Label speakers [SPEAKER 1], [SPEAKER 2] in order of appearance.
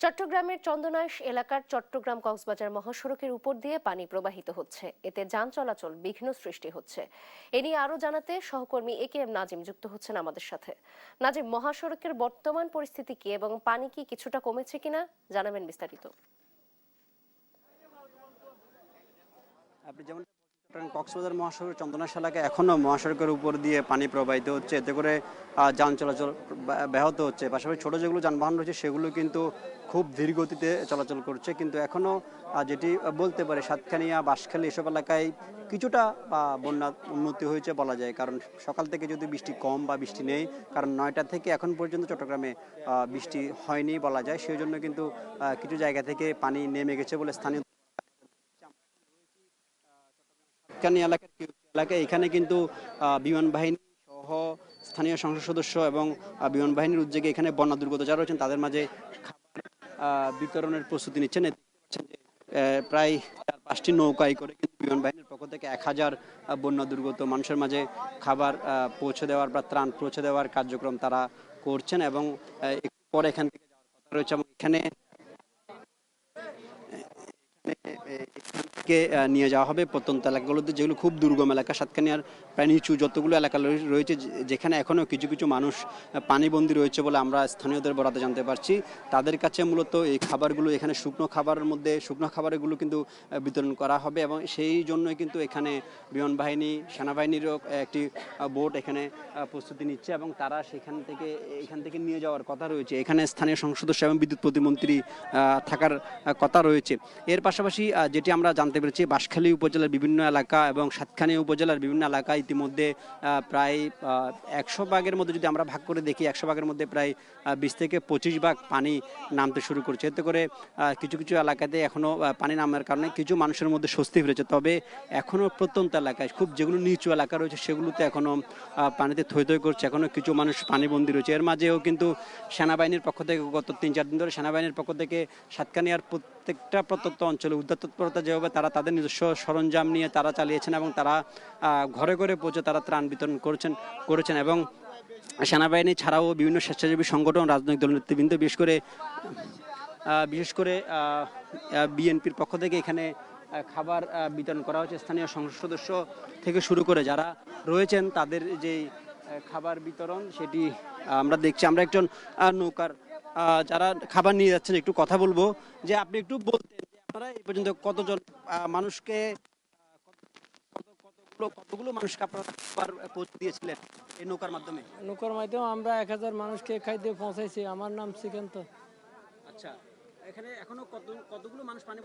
[SPEAKER 1] চট্টগ্রামের চন্দনাইশ এলাকার চট্টগ্রাম কক্সবাজার মহাসড়কের উপর দিয়ে পানি প্রবাহিত হচ্ছে, এতে যান চলাচল বিঘ্ন সৃষ্টি হচ্ছে। এ নিয়ে আরো জানাতে সহকর্মী একেএম নাজিম যুক্ত হচ্ছেন আমাদের সাথে। নাজিম, মহাসড়কের বর্তমান পরিস্থিতি কি এবং পানি কি কিছুটা কমেছে কিনা জানাবেন বিস্তারিত।
[SPEAKER 2] আপনি যেমন কক্সবাজার মহাসড়ক চন্দনাইশ এলাকায় এখনো মহাসড়কের উপর দিয়ে পানি প্রবাহিত হচ্ছে, এতে করে যান চলাচল ব্যাহত হচ্ছে। পাশাপাশি ছোট যেগুলো যানবাহন রয়েছে সেগুলো কিন্তু খুব ধীর গতিতে চলাচল করছে, কিন্তু এখনো যেটি বলতে পারে সাতখানিয়া, বাঁশখালী এসব এলাকায় কিছুটা বন্যা উন্নতি হয়েছে বলা যায়। কারণ সকাল থেকে যদি বৃষ্টি কম বা বৃষ্টি নেই, কারণ 9টা থেকে এখন পর্যন্ত চট্টগ্রামে বৃষ্টি হয়নি বলা যায়, সেই জন্য কিন্তু কিছু জায়গা থেকে পানি নেমে গেছে বলে স্থানীয় এলাকায় এখানে কিন্তু বিমান বাহিনী সহ স্থানীয় সংসদ সদস্য এবং বিমান বাহিনীর উদ্যোগে এখানে বন্যা দুর্গত যারা রয়েছেন তাদের মাঝে বিতরণের প্রস্তুতি নিচ্ছেন। প্রায় 4-5টি নৌকায় করে কিন্তু বিমান বাহিনীর পক্ষ থেকে 1000 বন্যা দুর্গত মানুষের মাঝে খাবার পৌঁছে দেওয়ার বা ত্রাণ পৌঁছে দেওয়ার কার্যক্রম তারা করছেন এবং একটু পরে এখান থেকে যাওয়ার কথা রয়েছে। এবং এখানে নিয়ে যাওয়া হবে প্রত্যন্ত এলাকাগুলোতে, যেগুলো খুব দুর্গম এলাকা। সাতকানিয়ার প্রায় নিচু যতগুলো এলাকা রয়েছে, যেখানে এখনো কিছু কিছু মানুষ পানিবন্দী রয়েছে বলে আমরা স্থানীয়দের বরাতে জানতে পারছি। তাদের কাছে মূলত এই খাবারগুলো, এখানে শুকনো খাবারগুলো কিন্তু বিতরণ করা হবে এবং সেই জন্যই কিন্তু এখানে বিমান বাহিনী, সেনাবাহিনীরও একটি বোট এখানে প্রস্তুতি নিচ্ছে এবং তারা এখান থেকে নিয়ে যাওয়ার কথা রয়েছে। এখানে স্থানীয় সংসদ সদস্য এবং বিদ্যুৎ প্রতিমন্ত্রী থাকার কথা রয়েছে। এর পাশাপাশি যেটি আমরা জানতে পেরেছি, বাঁশখালী উপজেলার বিভিন্ন এলাকা এবং সাতখানিয়া উপজেলার বিভিন্ন এলাকা ইতিমধ্যে প্রায় 100 ভাগের মধ্যে যদি আমরা ভাগ করে দেখি, 100 ভাগের মধ্যে প্রায় 20 থেকে 25 ভাগ পানি নামতে শুরু করছে। এতে করে কিছু কিছু এলাকাতে এখনো পানি নামার কারণে কিছু মানুষের মধ্যে স্বস্তি ফিরেছে। তবে এখনো প্রত্যন্ত এলাকায় খুব যেগুলো নিচু এলাকা রয়েছে সেগুলোতে এখনো পানিতে থই থই করছে, এখনো কিছু মানুষ পানিবন্দী রয়েছে। এর মাঝেও কিন্তু সেনাবাহিনীর পক্ষ থেকে গত 3-4 দিন ধরে সেনাবাহিনীর পক্ষ থেকে সাতকানিয়ার প্রত্যেকটা প্রত্যন্ত অঞ্চলে উদ্ধার তৎপরতা যেভাবে তারা তাদের নিজস্ব সরঞ্জাম নিয়ে তারা চালিয়েছেন এবং তারা ঘরে ঘরে পৌঁছে তারা ত্রাণ বিতরণ করেছেন এবং সেনাবাহিনী ছাড়াও বিভিন্ন স্বেচ্ছাসেবী সংগঠন, রাজনৈতিক দল নেতৃবৃন্দ, বিশেষ করে বিএনপির পক্ষ থেকে এখানে খাবার বিতরণ করা হচ্ছে। স্থানীয় সংসদ সদস্য থেকে শুরু করে যারা রয়েছেন তাদের যে খাবার বিতরণ সেটি আমরা দেখছি। আমরা একজন নৌকার যারা খাবার নিয়ে যাচ্ছেন একটু কথা বলবো, যে আপনি একটু বলতেন যে আপনারা এই পর্যন্ত কতজন মানুষকে কতগুলো মানুষকে আপনারা খাবার পৌঁছে দিয়েছিলেন এই নৌকার মাধ্যমে?
[SPEAKER 3] নৌকার মাধ্যমে আমরা 1000 মানুষকে খাদ্য পৌঁছাইছি। আমার নাম শ্রীকান্ত।
[SPEAKER 2] আচ্ছা, এখানে এখনো কতগুলো মানুষ পানি